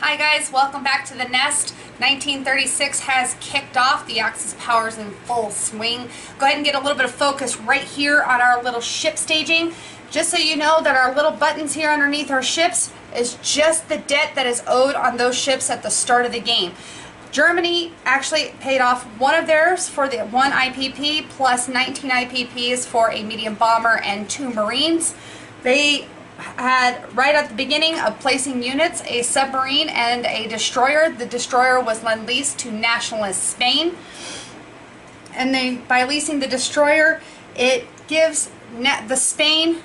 Hi guys, welcome back to the nest. 1936 has kicked off. The Axis power's in full swing. Go ahead and get a little bit of focus right here on our little ship staging. Just so you know that our little buttons here underneath our ships is just the debt that is owed on those ships at the start of the game. Germany actually paid off one of theirs for the 1 IPP plus 19 IPPs for a medium bomber and 2 Marines. They had, right at the beginning of placing units, a submarine and a destroyer. The destroyer was lend-leased to Nationalist Spain. And by leasing the destroyer, it gives the Spain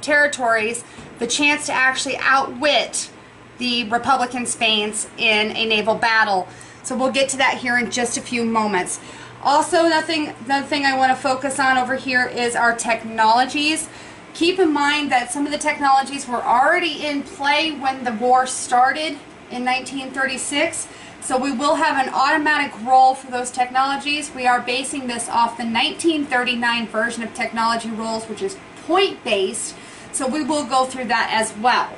territories the chance to actually outwit the Republican Spains in a naval battle. So we'll get to that here in just a few moments. Also, another thing I want to focus on over here is our technologies. Keep in mind that some of the technologies were already in play when the war started in 1936. So we will have an automatic roll for those technologies. We are basing this off the 1939 version of technology rolls, which is point-based. So we will go through that as well.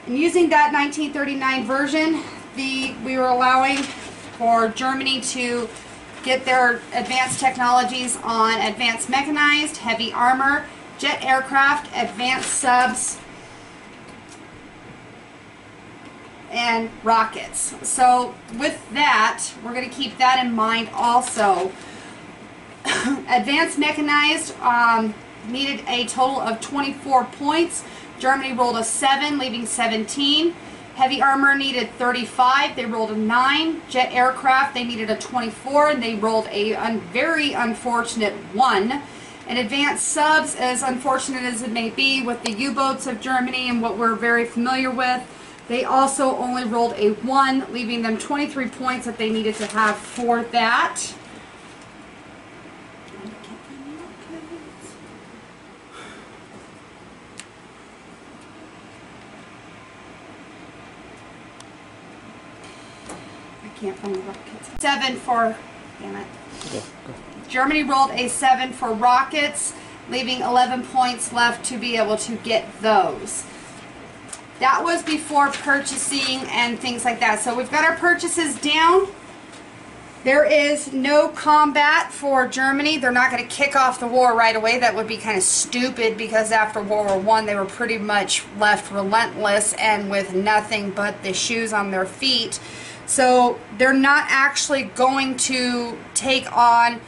And using that 1939 version, we were allowing for Germany to get their advanced technologies on advanced mechanized, heavy armor, jet aircraft, advanced subs, and rockets. So with that, we're going to keep that in mind also. Advanced mechanized needed a total of 24 points. Germany rolled a 7, leaving 17. Heavy armor needed 35, they rolled a 9. Jet aircraft, they needed a 24, and they rolled a very unfortunate 1. And advanced subs, as unfortunate as it may be with the U-boats of Germany and what we're very familiar with, they also only rolled a 1, leaving them 23 points that they needed to have for that. I can't find the rockets. 7 for, damn it. Go. Germany rolled a 7 for rockets, leaving 11 points left to be able to get those. That was before purchasing and things like that. So we've got our purchases down. There is no combat for Germany. They're not going to kick off the war right away. That would be kind of stupid because after World War I they were pretty much left relentless and with nothing but the shoes on their feet. So they're not actually going to take on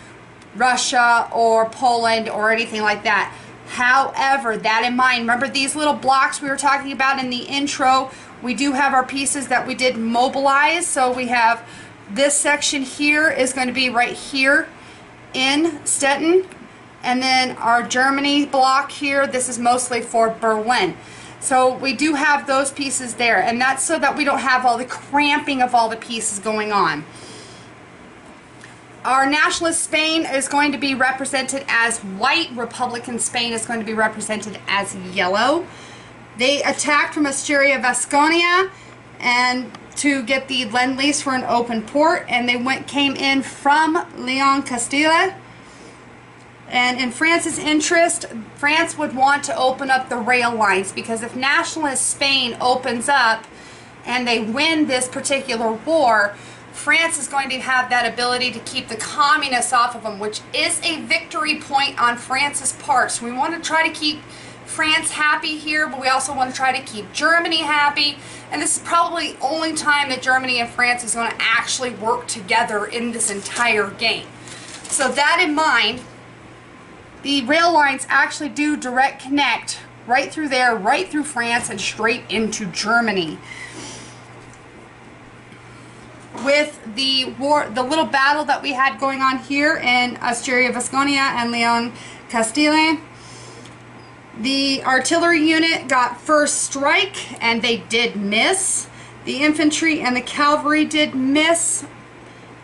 Russia or Poland or anything like that. However, that in mind, remember these little blocks we were talking about in the intro? We do have our pieces that we did mobilize. So we have this section here is going to be right here in Stettin. And then our Germany block here, this is mostly for Berlin. So we do have those pieces there. And that's so that we don't have all the cramping of all the pieces going on. Our Nationalist Spain is going to be represented as white. Republican Spain is going to be represented as yellow. They attacked from Asturia-Vasconia and to get the Lend-Lease for an open port, and they came in from Leon Castile. And in France's interest, France would want to open up the rail lines, because if Nationalist Spain opens up and they win this particular war, France is going to have that ability to keep the communists off of them, which is a victory point on France's part. So we want to try to keep France happy here, but we also want to try to keep Germany happy. And this is probably the only time that Germany and France is going to actually work together in this entire game. So that in mind, the rail lines actually do direct connect right through there, right through France, and straight into Germany. With the war, the little battle that we had going on here in Asturia-Vasconia and Leon Castile, the artillery unit got first strike and they did miss. The infantry and the cavalry did miss.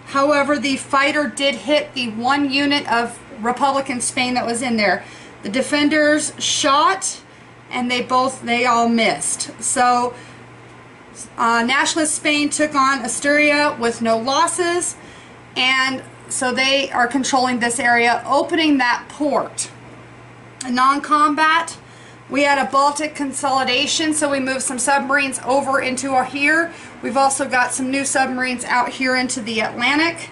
However, the fighter did hit the 1 unit of Republican Spain that was in there. The defenders shot and they all missed. So Nationalist Spain took on Asturia with no losses, and so they are controlling this area, opening that port. Non-combat, We had a Baltic consolidation, so we moved some submarines over into here. We've also got some new submarines out here into the Atlantic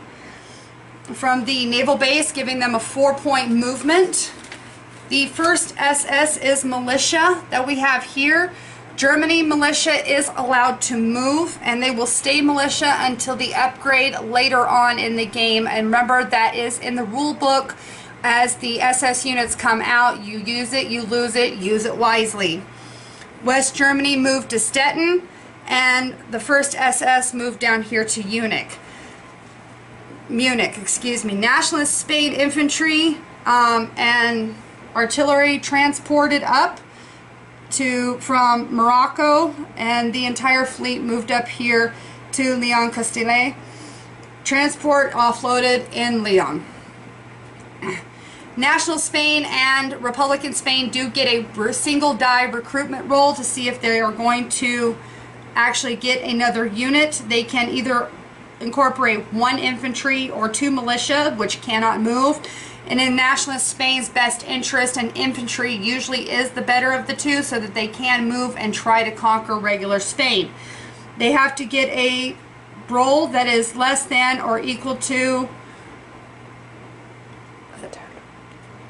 from the naval base, giving them a 4-point movement. The first SS is militia that we have here. Germany militia is allowed to move, and they will stay militia until the upgrade later on in the game. And remember, that is in the rule book. As the SS units come out, you use it, you lose it, use it wisely. West Germany moved to Stettin, and the first SS moved down here to Munich, excuse me. Nationalist Spain infantry and artillery transported up from Morocco, and the entire fleet moved up here to Lyon-Castille. Transport offloaded in Lyon. National Spain and Republican Spain do get a single die recruitment roll to see if they are going to actually get another unit. They can either incorporate 1 infantry or 2 militia, which cannot move. And in Nationalist Spain's best interest, an infantry usually is the better of the two, so that they can move and try to conquer regular Spain. They have to get a roll that is less than or equal to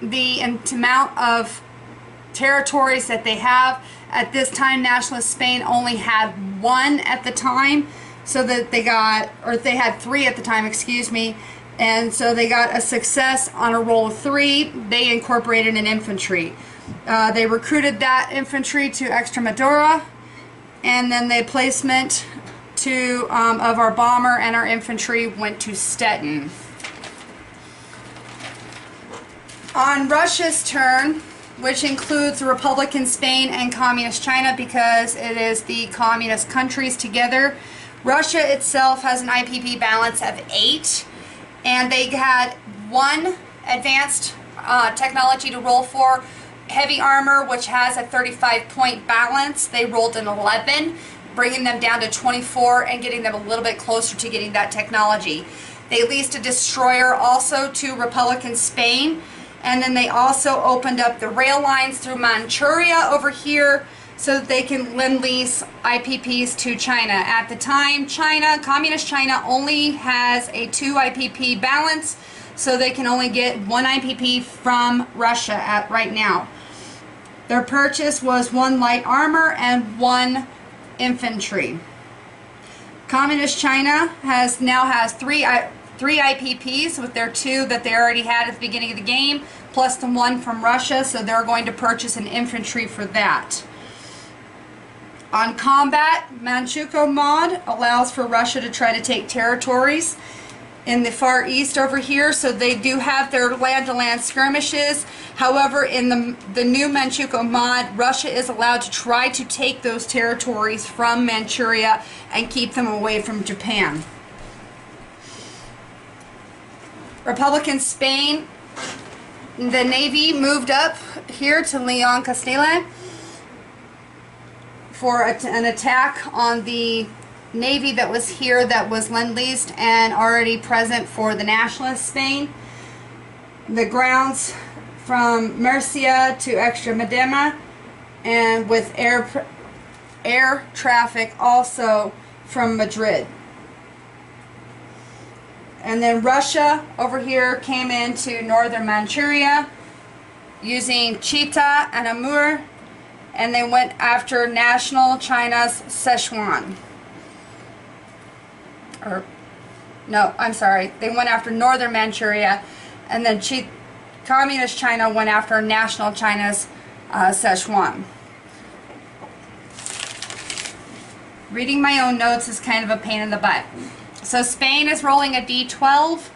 the amount of territories that they have. At this time, Nationalist Spain only had 1 at the time, so that they got, or they had 3 at the time, excuse me. And so they got a success on a roll of 3. They incorporated an infantry. They recruited that infantry to Extremadura, and then the placement of our bomber and our infantry went to Stettin. On Russia's turn, which includes Republican Spain and Communist China, because it is the communist countries together, Russia itself has an IPP balance of 8. And they had 1 advanced technology to roll for. Heavy armor, which has a 35-point balance, they rolled an 11, bringing them down to 24 and getting them a little bit closer to getting that technology. They leased a destroyer also to Republican Spain, and then they also opened up the rail lines through Manchuria over here, so that they can lend-lease IPPs to China. At the time, Communist China only has a 2 IPP balance, so they can only get 1 IPP from Russia right now. Their purchase was 1 light armor and 1 infantry. Communist China now has 3 IPPs with their 2 that they already had at the beginning of the game, plus the 1 from Russia, so they're going to purchase an infantry for that. On combat, Manchukuo mod allows for Russia to try to take territories in the Far East over here, so they do have their land-to-land skirmishes. However, in the new Manchukuo mod, Russia is allowed to try to take those territories from Manchuria and keep them away from Japan. Republican Spain, the Navy moved up here to Lyon-Castille for an attack on the Navy that was here, that was lend-leased and already present for the Nationalist Spain. The grounds from Murcia to Extremadura, and with air traffic also from Madrid. And then Russia over here came into northern Manchuria using Chita and Amur, and they went after National China's Sichuan. They went after northern Manchuria, and then Communist China went after National China's Sichuan. Reading my own notes is kind of a pain in the butt. So Spain is rolling a D12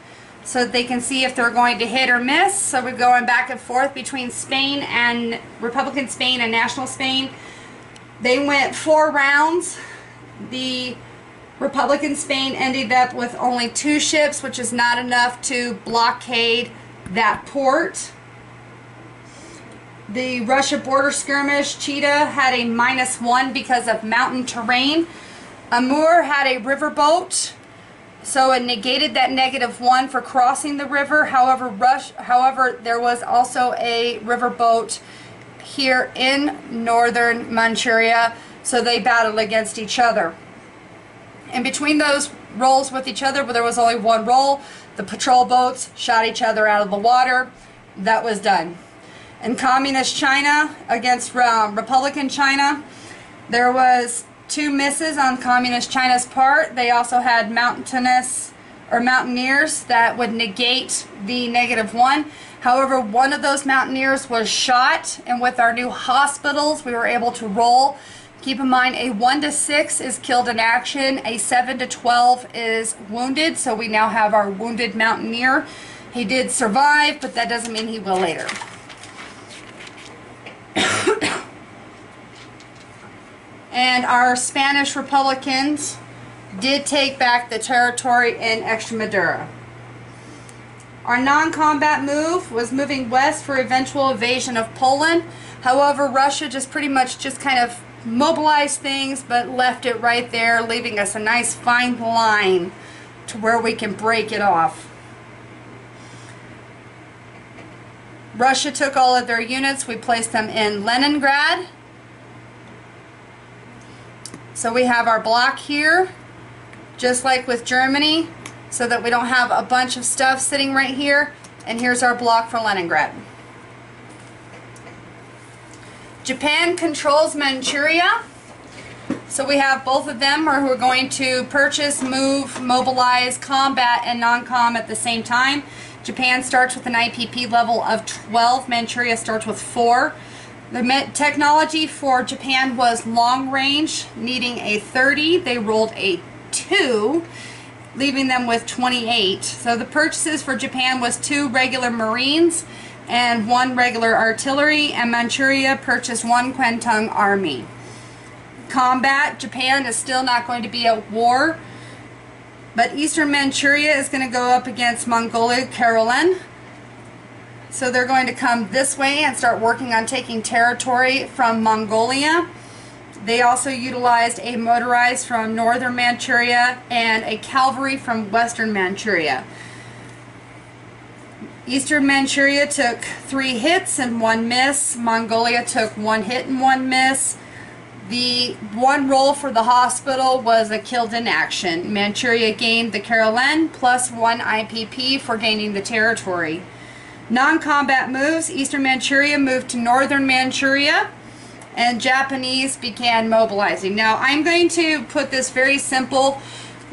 so that they can see if they're going to hit or miss. So we're going back and forth between Spain and Republican Spain and National Spain. They went 4 rounds. The Republican Spain ended up with only 2 ships, which is not enough to blockade that port. The Russia border skirmish, Chita had a -1 because of mountain terrain. Amur had a riverboat, so it negated that -1 for crossing the river. However, there was also a riverboat here in northern Manchuria, so they battled against each other. In between those rolls with each other, but there was only one roll, the patrol boats shot each other out of the water. That was done. In Communist China against Republican China, there was 2 misses on Communist China's part. They also had mountaineers that would negate the -1. However, one of those mountaineers was shot, and with our new hospitals, we were able to roll. Keep in mind, a 1 to 6 is killed in action, a 7 to 12 is wounded, so we now have our wounded mountaineer. He did survive, but that doesn't mean he will later. And our Spanish Republicans did take back the territory in Extremadura. Our non-combat move was moving west for eventual invasion of Poland. However, Russia just pretty much just kind of mobilized things but left it right there, leaving us a nice fine line to where we can break it off. Russia took all of their units. We placed them in Leningrad. So we have our block here, just like with Germany, so that we don't have a bunch of stuff sitting right here. And here's our block for Leningrad. Japan controls Manchuria. So we have both of them who are going to purchase, move, mobilize, combat, and non-com at the same time. Japan starts with an IPP level of 12. Manchuria starts with 4. The technology for Japan was long range, needing a 30. They rolled a 2, leaving them with 28. So the purchases for Japan was 2 regular Marines and 1 regular artillery, and Manchuria purchased 1 Kwantung army. Combat, Japan is still not going to be at war, but Eastern Manchuria is going to go up against Mongolia Karelen. So they're going to come this way and start working on taking territory from Mongolia. They also utilized a motorized from northern Manchuria and a cavalry from western Manchuria. Eastern Manchuria took 3 hits and 1 miss. Mongolia took 1 hit and 1 miss. The 1 roll for the hospital was a killed in action. Manchuria gained the Karelen plus 1 IPP for gaining the territory. Non-combat moves, Eastern Manchuria moved to northern Manchuria, and Japanese began mobilizing. Now, I'm going to put this very simple.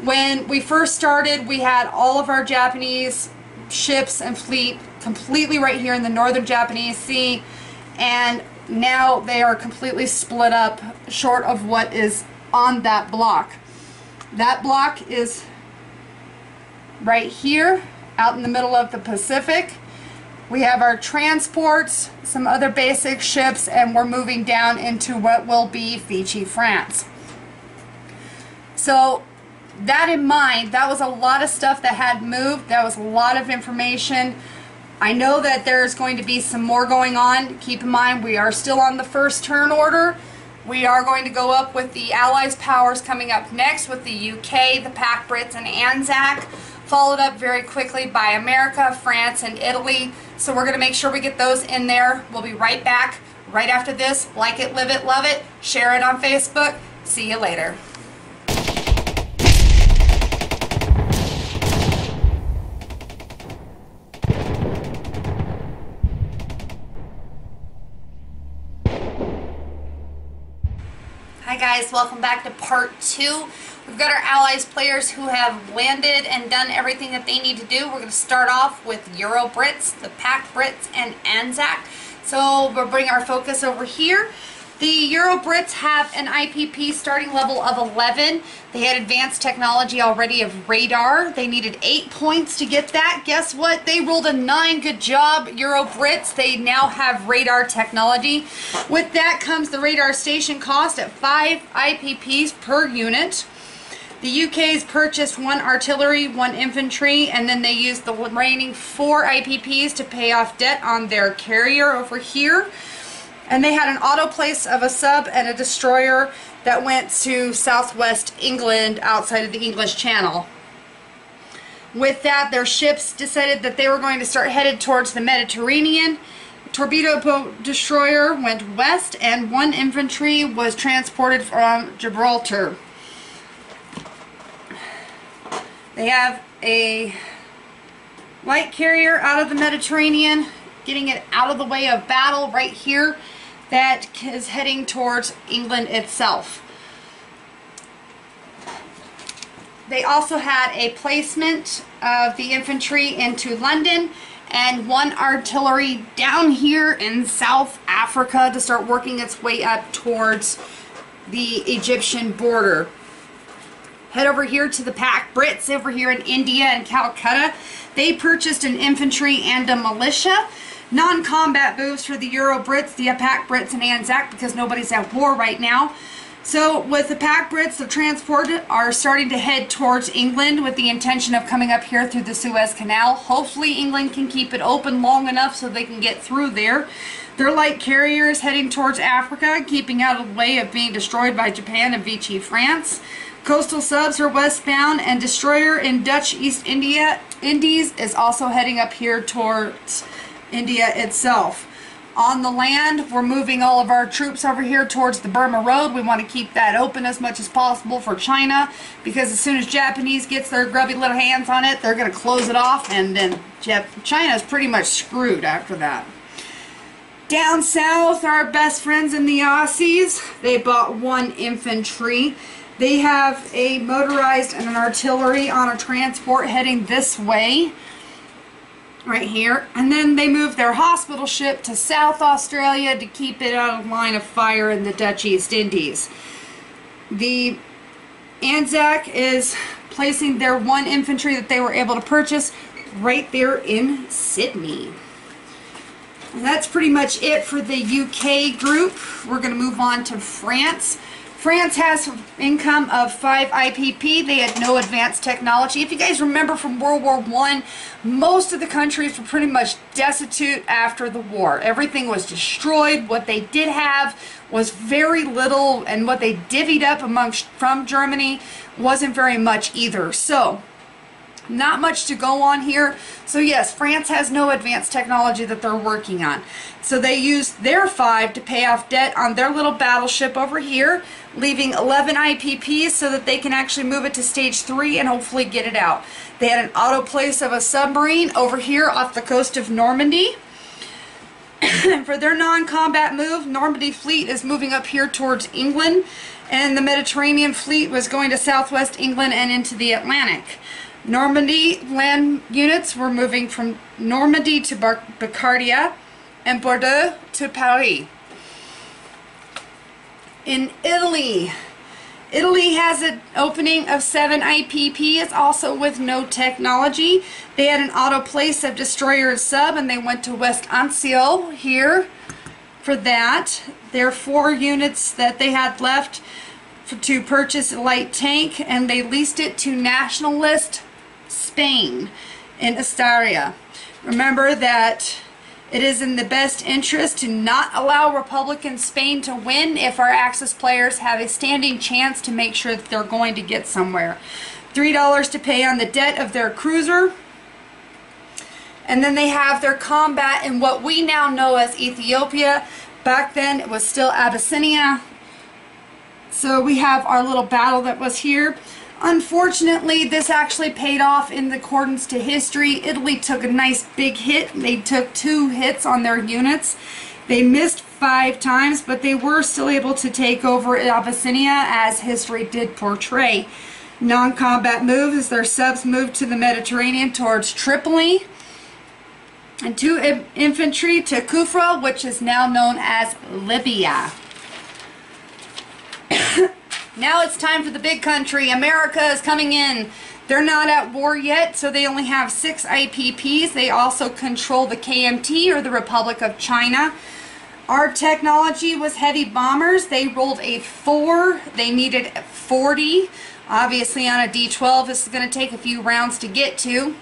When we first started, we had all of our Japanese ships and fleet completely right here in the northern Japanese Sea, and now they are completely split up short of what is on that block. That block is right here out in the middle of the Pacific. We have our transports, some other basic ships, and we're moving down into what will be Vichy, France. So that in mind, that was a lot of stuff that had moved. That was a lot of information. I know that there's going to be some more going on. Keep in mind, we are still on the first turn order. We are going to go up with the Allies powers coming up next with the UK, the Pac Brits, and ANZAC, followed up very quickly by America, France, and Italy. So we're going to make sure we get those in there. We'll be right back right after this. Like it, live it, love it. Share it on Facebook. See you later. Hi guys, welcome back to part 2. We've got our Allies players who have landed and done everything that they need to do. We're going to start off with Euro Brits, the Pac Brits, and ANZAC. So we'll bring our focus over here. The Euro Brits have an IPP starting level of 11. They had advanced technology already of radar. They needed 8 points to get that. Guess what? They rolled a 9. Good job, Euro Brits. They now have radar technology. With that comes the radar station cost at 5 IPPs per unit. The UK's purchased 1 artillery, 1 infantry, and then they used the remaining 4 IPPs to pay off debt on their carrier over here. And they had an auto place of a sub and a destroyer that went to southwest England outside of the English Channel. With that, their ships decided that they were going to start headed towards the Mediterranean. Torpedo boat destroyer went west, and 1 infantry was transported from Gibraltar. They have a light carrier out of the Mediterranean, getting it out of the way of battle right here, that is heading towards England itself. They also had a placement of the infantry into London and one artillery down here in South Africa to start working its way up towards the Egyptian border. Head over here to the Pak Brits over here in India and Calcutta. They purchased an infantry and a militia. Non-combat moves for the Euro Brits, the Pak Brits, and Anzac, because nobody's at war right now. So with the Pak Brits, the transport are starting to head towards England with the intention of coming up here through the Suez Canal. Hopefully England can keep it open long enough so they can get through there. Their light carriers heading towards Africa, keeping out of the way of being destroyed by Japan and Vichy France. Coastal subs are westbound, and destroyer in Dutch East Indies is also heading up here towards India itself. On the land, we're moving all of our troops over here towards the Burma Road. We want to keep that open as much as possible for China, because as soon as Japanese gets their grubby little hands on it, they're going to close it off, and then China's pretty much screwed after that. Down south, our best friends in the Aussies, they bought one infantry. They have a motorized and an artillery on a transport heading this way, right here. And then they moved their hospital ship to South Australia to keep it out of line of fire in the Dutch East Indies. The Anzac is placing their one infantry that they were able to purchase right there in Sydney. And that's pretty much it for the UK group. We're going to move on to France. France has income of 5 IPP. They had no advanced technology. If you guys remember from World War I, most of the countries were pretty much destitute after the war. Everything was destroyed. What they did have was very little, and what they divvied up from Germany wasn't very much either. So, not much to go on here. So yes, France has no advanced technology that they're working on. So they used their 5 to pay off debt on their little battleship over here, leaving 11 IPPs so that they can actually move it to stage 3 and hopefully get it out. They had an auto place of a submarine over here off the coast of Normandy. And for their non-combat move, Normandy fleet is moving up here towards England, and the Mediterranean fleet was going to southwest England and into the Atlantic. Normandy land units were moving from Normandy to Barcardia and Bordeaux to Paris. In Italy, Italy has an opening of 7 IPP. It's also with no technology. They had an auto place of destroyer and sub, and they went to West Anzio here for that. There are 4 units that they had left to purchase a light tank, and they leased it to Nationalist Spain in Astaria. Remember that it is in the best interest to not allow Republican Spain to win if our Axis players have a standing chance to make sure that they're going to get somewhere. $3 to pay on the debt of their cruiser. And then they have their combat in what we now know as Ethiopia. Back then it was still Abyssinia. So we have our little battle that was here. Unfortunately, this actually paid off in accordance to history. Italy took a nice big hit. They took 2 hits on their units. They missed 5 times, but they were still able to take over Abyssinia, as history did portray. Non-combat moves, their subs moved to the Mediterranean towards Tripoli. And 2 infantry to Kufra, which is now known as Libya. Now it's time for the big country. America is coming in. They're not at war yet, so they only have 6 IPPs. They also control the KMT, or the Republic of China. Our technology was heavy bombers. They rolled a 4. They needed 40. Obviously on a D12, this is going to take a few rounds to get to.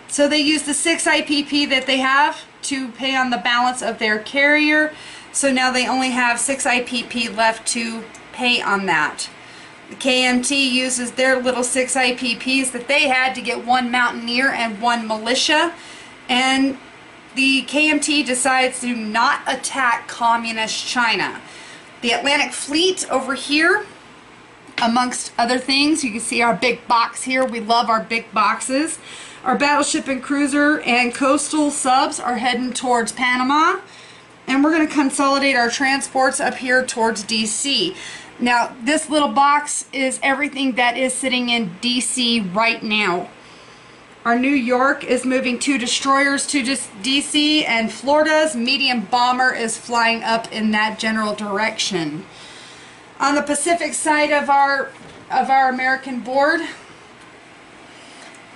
So they used the 6 IPP that they have to pay on the balance of their carrier. So now they only have 6 IPP left to pay on that. The KMT uses their little 6 IPPs that they had to get 1 mountaineer and 1 militia, and the KMT decides to not attack communist China. The Atlantic Fleet over here amongst other things. You can see our big box here. We love our big boxes. Our battleship and cruiser and coastal subs are heading towards Panama. And we're going to consolidate our transports up here towards DC. Now, this little box is everything that is sitting in DC right now. Our New York is moving 2 destroyers to just DC, and Florida's medium bomber is flying up in that general direction. On the Pacific side of our American board,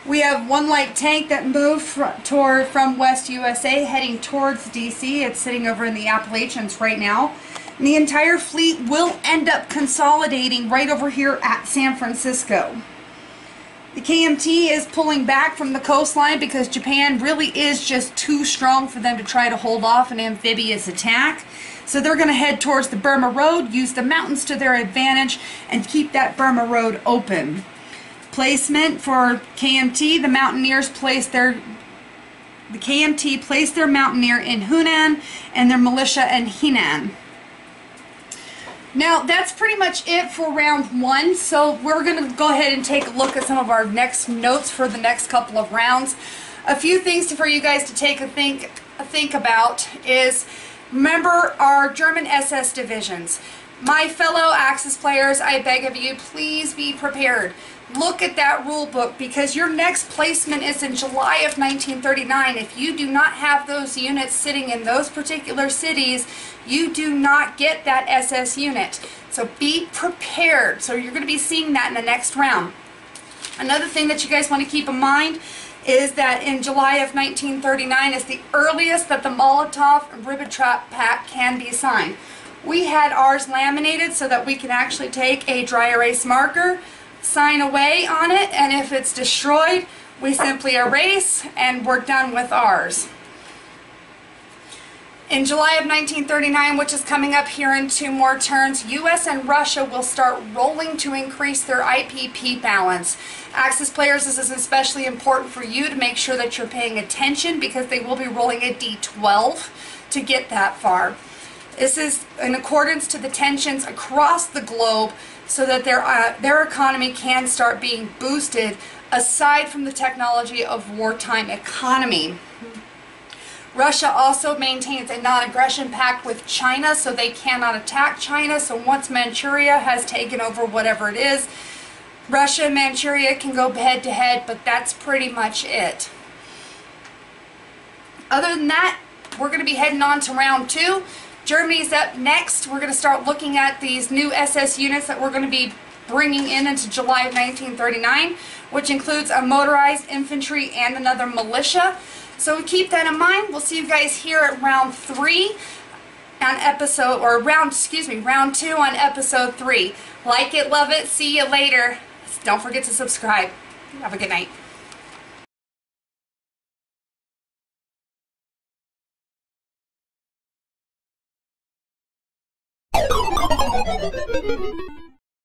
we have one light tank that moved from West USA heading towards DC. It's sitting over in the Appalachians right now. And the entire fleet will end up consolidating right over here at San Francisco. The KMT is pulling back from the coastline because Japan really is just too strong for them to try to hold off an amphibious attack. So they're going to head towards the Burma Road, use the mountains to their advantage, and keep that Burma Road open. Placement for KMT, the KMT placed their mountaineer in Hunan and their militia in Henan. Now, that's pretty much it for round 1, so we're going to go ahead and take a look at some of our next notes for the next couple of rounds. A few things for you guys to take a think about is, remember our German SS divisions. My fellow Axis players, I beg of you, please be prepared. Look at that rule book, because your next placement is in July of 1939. If you do not have those units sitting in those particular cities, you do not get that SS unit. So be prepared. So you're going to be seeing that in the next round. Another thing that you guys want to keep in mind is that in July of 1939 is the earliest that the Molotov-Ribbentrop Pact can be signed. We had ours laminated so that we can actually take a dry erase marker, sign away on it, and if it's destroyed, we simply erase and we're done with ours. In July of 1939, which is coming up here in 2 more turns, US and Russia will start rolling to increase their IPP balance. Axis players, this is especially important for you to make sure that you're paying attention, because they will be rolling a D12 to get that far. This is in accordance to the tensions across the globe, so that their economy can start being boosted, aside from the technology of wartime economy. Russia also maintains a non-aggression pact with China, so they cannot attack China. So once Manchuria has taken over whatever it is, Russia and Manchuria can go head to head, but that's pretty much it. Other than that, we're going to be heading on to round 2. Germany's up next. We're going to start looking at these new SS units that we're going to be bringing in into July of 1939, which includes a motorized infantry and another militia. So keep that in mind. We'll see you guys here at round 3 on round 2 on episode 3. Like it, love it, see you later. Don't forget to subscribe. Have a good night.